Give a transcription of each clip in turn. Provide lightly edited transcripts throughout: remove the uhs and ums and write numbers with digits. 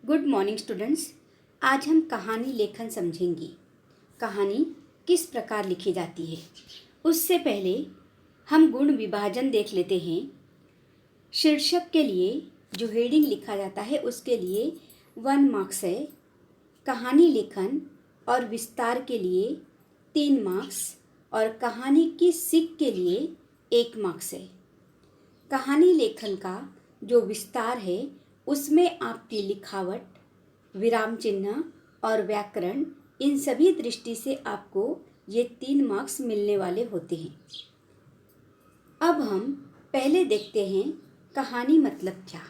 Good morning students. आज हम कहानी लेखन समझेंगे। कहानी किस प्रकार लिखी जाती है उससे पहले हम गुण विभाजन देख लेते हैं। शीर्षक के लिए जो हेडिंग लिखा जाता है उसके लिए 1 मार्क्स है। कहानी लेखन और विस्तार के लिए 3 मार्क्स और कहानी की सीख के लिए 1 मार्क्स है। कहानी लेखन का जो विस्तार है उसमें आपकी लिखावट, विराम चिन्ह और व्याकरण, इन सभी दृष्टि से आपको ये 3 मार्क्स मिलने वाले होते हैं। अब हम पहले देखते हैं कहानी मतलब क्या।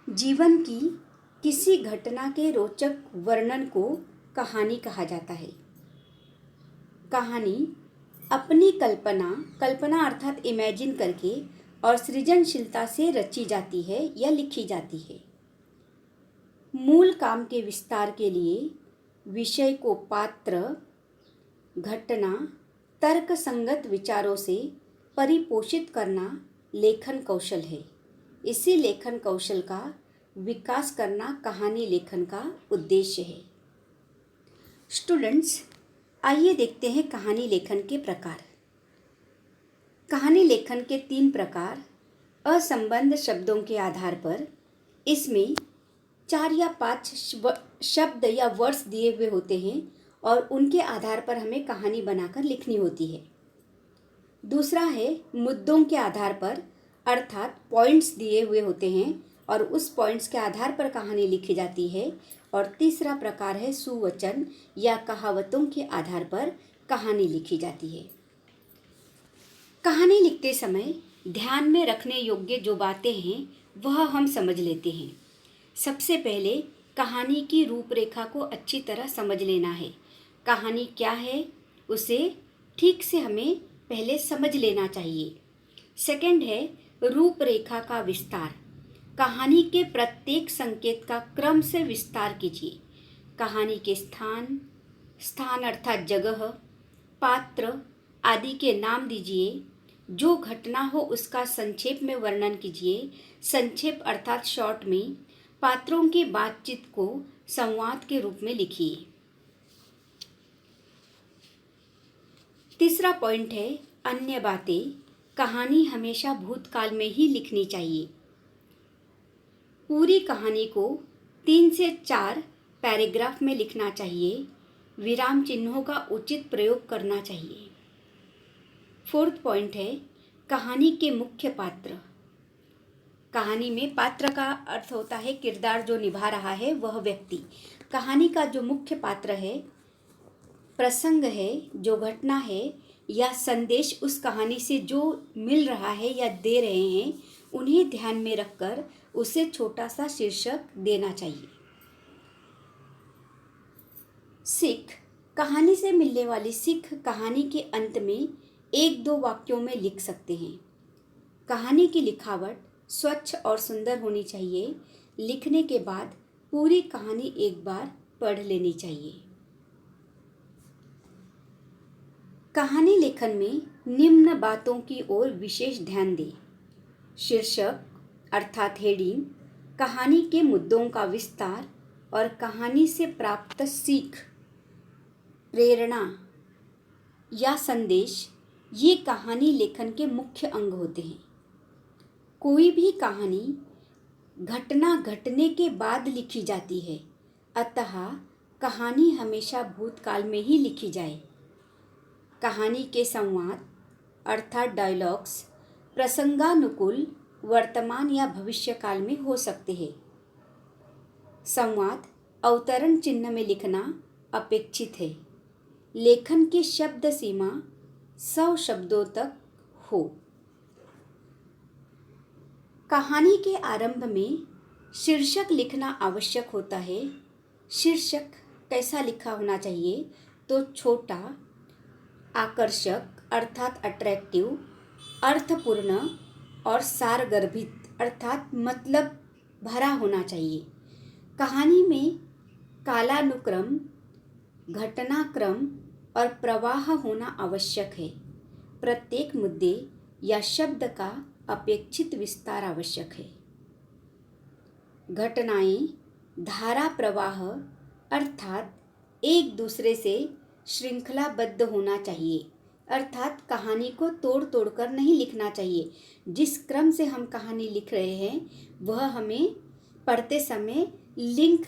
जीवन की किसी घटना के रोचक वर्णन को कहानी कहा जाता है। कहानी अपनी कल्पना अर्थात इमेजिन करके और सृजनशीलता से रची जाती है या लिखी जाती है। मूल काम के विस्तार के लिए विषय को पात्र, घटना, तर्क संगत विचारों से परिपोषित करना लेखन कौशल है। इसी लेखन कौशल का विकास करना कहानी लेखन का उद्देश्य है। स्टूडेंट्स, आइए देखते हैं कहानी लेखन के प्रकार। कहानी लेखन के 3 प्रकार असंबद्ध शब्दों के आधार पर इसमें 4 या 5 शब्द या वर्ड्स दिए हुए होते हैं और उनके आधार पर हमें कहानी बनाकर लिखनी होती है। दूसरा है मुद्दों के आधार पर अर्थात पॉइंट्स दिए हुए होते हैं और उस पॉइंट्स के आधार पर कहानी लिखी जाती है। और तीसरा प्रकार है सुवचन या कहावतों के आधार पर कहानी लिखी जाती है। कहानी लिखते समय ध्यान में रखने योग्य जो बातें हैं वह हम समझ लेते हैं। सबसे पहले कहानी की रूपरेखा को अच्छी तरह समझ लेना है। कहानी क्या है उसे ठीक से हमें पहले समझ लेना चाहिए। सेकंड है रूपरेखा का विस्तार। कहानी के प्रत्येक संकेत का क्रम से विस्तार कीजिए। कहानी के स्थान अर्थात जगह, पात्र आदि के नाम दीजिए। जो घटना हो उसका संक्षेप में वर्णन कीजिए। संक्षेप अर्थात शॉर्ट में पात्रों की बातचीत को संवाद के रूप में लिखिए। तीसरा पॉइंट है अन्य बातें। कहानी हमेशा भूतकाल में ही लिखनी चाहिए। पूरी कहानी को 3 से 4 पैराग्राफ में लिखना चाहिए। विराम चिन्हों का उचित प्रयोग करना चाहिए। 4th पॉइंट है कहानी के मुख्य पात्र। कहानी में पात्र का अर्थ होता है किरदार जो निभा रहा है वह व्यक्ति। कहानी का जो मुख्य पात्र है, प्रसंग है, जो घटना है या संदेश उस कहानी से जो मिल रहा है या दे रहे हैं, उन्हें ध्यान में रखकर उसे छोटा सा शीर्षक देना चाहिए। सीख। कहानी से मिलने वाली सीख कहानी के अंत में 1-2 वाक्यों में लिख सकते हैं। कहानी की लिखावट स्वच्छ और सुंदर होनी चाहिए। लिखने के बाद पूरी कहानी एक बार पढ़ लेनी चाहिए। कहानी लेखन में निम्न बातों की ओर विशेष ध्यान दें। शीर्षक अर्थात हेडिंग, कहानी के मुद्दों का विस्तार और कहानी से प्राप्त सीख, प्रेरणा या संदेश, ये कहानी लेखन के मुख्य अंग होते हैं। कोई भी कहानी घटना घटने के बाद लिखी जाती है, अतः कहानी हमेशा भूतकाल में ही लिखी जाए। कहानी के संवाद अर्थात डायलॉग्स प्रसंगानुकूल वर्तमान या भविष्य काल में हो सकते हैं। संवाद अवतरण चिन्ह में लिखना अपेक्षित है। लेखन की शब्द सीमा 100 शब्दों तक हो। कहानी के आरंभ में शीर्षक लिखना आवश्यक होता है। शीर्षक कैसा लिखा होना चाहिए तो छोटा, आकर्षक अर्थात अट्रैक्टिव, अर्थपूर्ण और सारगर्भित अर्थात मतलब भरा होना चाहिए। कहानी में कालानुक्रम, घटनाक्रम और प्रवाह होना आवश्यक है। प्रत्येक मुद्दे या शब्द का अपेक्षित विस्तार आवश्यक है। घटनाएं धारा प्रवाह अर्थात एक दूसरे से श्रृंखलाबद्ध होना चाहिए, अर्थात कहानी को तोड़ तोड़ कर नहीं लिखना चाहिए। जिस क्रम से हम कहानी लिख रहे हैं वह हमें पढ़ते समय लिंक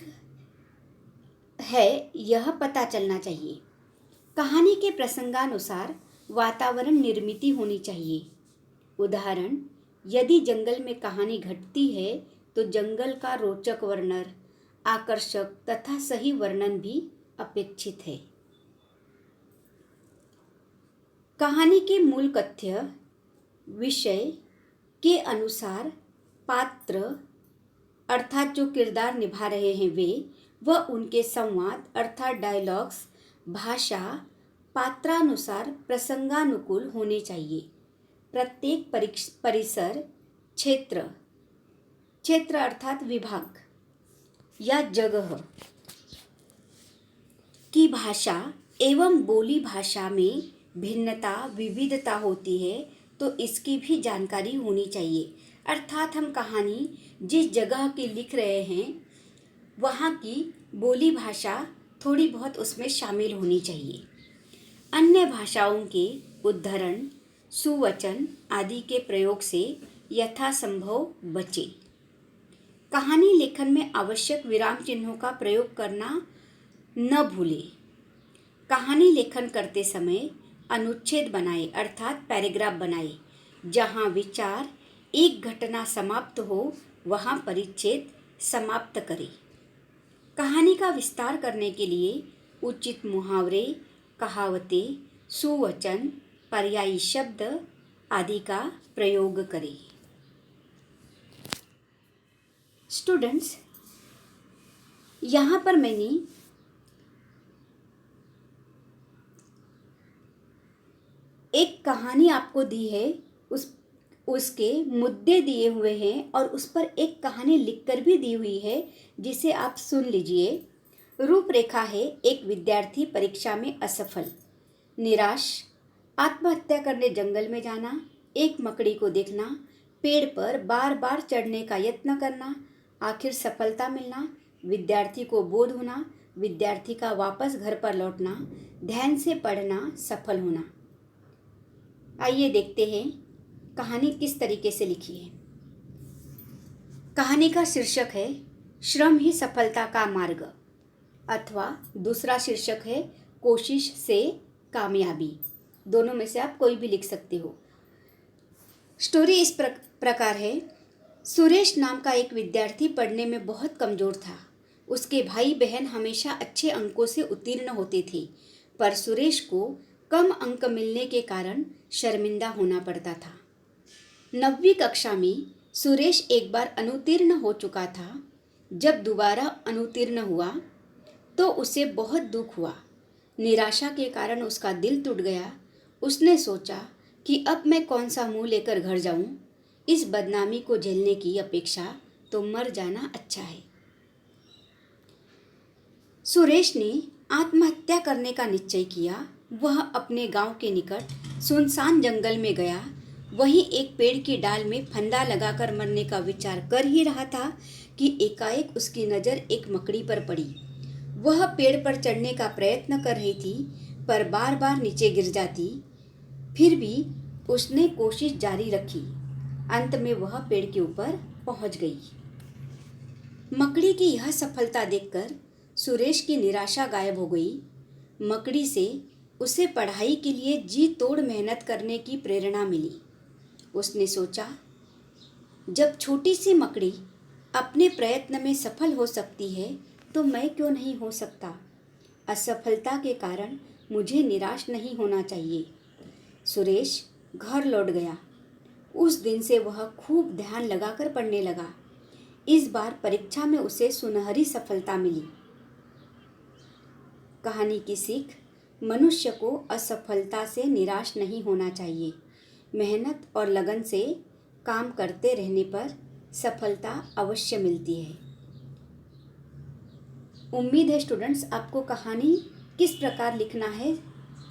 है यह पता चलना चाहिए। कहानी के प्रसंगानुसार वातावरण निर्मित होनी चाहिए। उदाहरण, यदि जंगल में कहानी घटती है तो जंगल का रोचक वर्णन, आकर्षक तथा सही वर्णन भी अपेक्षित है। कहानी के मूल कथ्य विषय के अनुसार पात्र अर्थात जो किरदार निभा रहे हैं वे व उनके संवाद अर्थात डायलॉग्स, भाषा पात्रानुसार प्रसंगानुकूल होने चाहिए। प्रत्येक परिसर, क्षेत्र अर्थात विभाग या जगह की भाषा एवं बोली भाषा में भिन्नता विविधता होती है तो इसकी भी जानकारी होनी चाहिए। अर्थात हम कहानी जिस जगह की लिख रहे हैं वहाँ की बोली भाषा थोड़ी बहुत उसमें शामिल होनी चाहिए। अन्य भाषाओं के उद्धरण, सुवचन आदि के प्रयोग से यथासंभव बचे। कहानी लेखन में आवश्यक विराम चिन्हों का प्रयोग करना न भूलें। कहानी लेखन करते समय अनुच्छेद बनाए अर्थात पैराग्राफ बनाए। जहाँ विचार एक घटना समाप्त हो वहाँ परिच्छेद समाप्त करें। कहानी का विस्तार करने के लिए उचित मुहावरे, कहावतें, सुवचन, पर्यायी शब्द आदि का प्रयोग करें। स्टूडेंट्स, यहाँ पर मैंने एक कहानी आपको दी है, उसके मुद्दे दिए हुए हैं और उस पर एक कहानी लिखकर भी दी हुई है जिसे आप सुन लीजिए। रूपरेखा है एक विद्यार्थी परीक्षा में असफल, निराश, आत्महत्या करने जंगल में जाना, एक मकड़ी को देखना, पेड़ पर बार बार चढ़ने का यत्न करना, आखिर सफलता मिलना, विद्यार्थी को बोध होना, विद्यार्थी का वापस घर पर लौटना, ध्यान से पढ़ना, सफल होना। आइए देखते हैं कहानी किस तरीके से लिखी है। कहानी का शीर्षक है श्रम ही सफलता का मार्ग, अथवा दूसरा शीर्षक है कोशिश से कामयाबी। दोनों में से आप कोई भी लिख सकते हो। स्टोरी इस प्रकार है। सुरेश नाम का एक विद्यार्थी पढ़ने में बहुत कमज़ोर था। उसके भाई बहन हमेशा अच्छे अंकों से उत्तीर्ण होते थे, पर सुरेश को कम अंक मिलने के कारण शर्मिंदा होना पड़ता था। 9वीं कक्षा में सुरेश एक बार अनुत्तीर्ण हो चुका था। जब दोबारा अनुत्तीर्ण हुआ तो उसे बहुत दुख हुआ। निराशा के कारण उसका दिल टूट गया। उसने सोचा कि अब मैं कौन सा मुंह लेकर घर जाऊं। इस बदनामी को झेलने की अपेक्षा तो मर जाना अच्छा है। सुरेश ने आत्महत्या करने का निश्चय किया। वह अपने गांव के निकट सुनसान जंगल में गया। वहीं एक पेड़ की डाल में फंदा लगाकर मरने का विचार कर ही रहा था कि एकाएक उसकी नज़र एक मकड़ी पर पड़ी। वह पेड़ पर चढ़ने का प्रयत्न कर रही थी, पर बार बार नीचे गिर जाती। फिर भी उसने कोशिश जारी रखी। अंत में वह पेड़ के ऊपर पहुंच गई। मकड़ी की यह सफलता देखकर सुरेश की निराशा गायब हो गई। मकड़ी से उसे पढ़ाई के लिए जी तोड़ मेहनत करने की प्रेरणा मिली। उसने सोचा, जब छोटी सी मकड़ी अपने प्रयत्न में सफल हो सकती है तो मैं क्यों नहीं हो सकता। असफलता के कारण मुझे निराश नहीं होना चाहिए। सुरेश घर लौट गया। उस दिन से वह खूब ध्यान लगाकर पढ़ने लगा। इस बार परीक्षा में उसे सुनहरी सफलता मिली। कहानी की सीख, मनुष्य को असफलता से निराश नहीं होना चाहिए। मेहनत और लगन से काम करते रहने पर सफलता अवश्य मिलती है। उम्मीद है स्टूडेंट्स आपको कहानी किस प्रकार लिखना है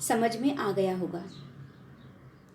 समझ में आ गया होगा।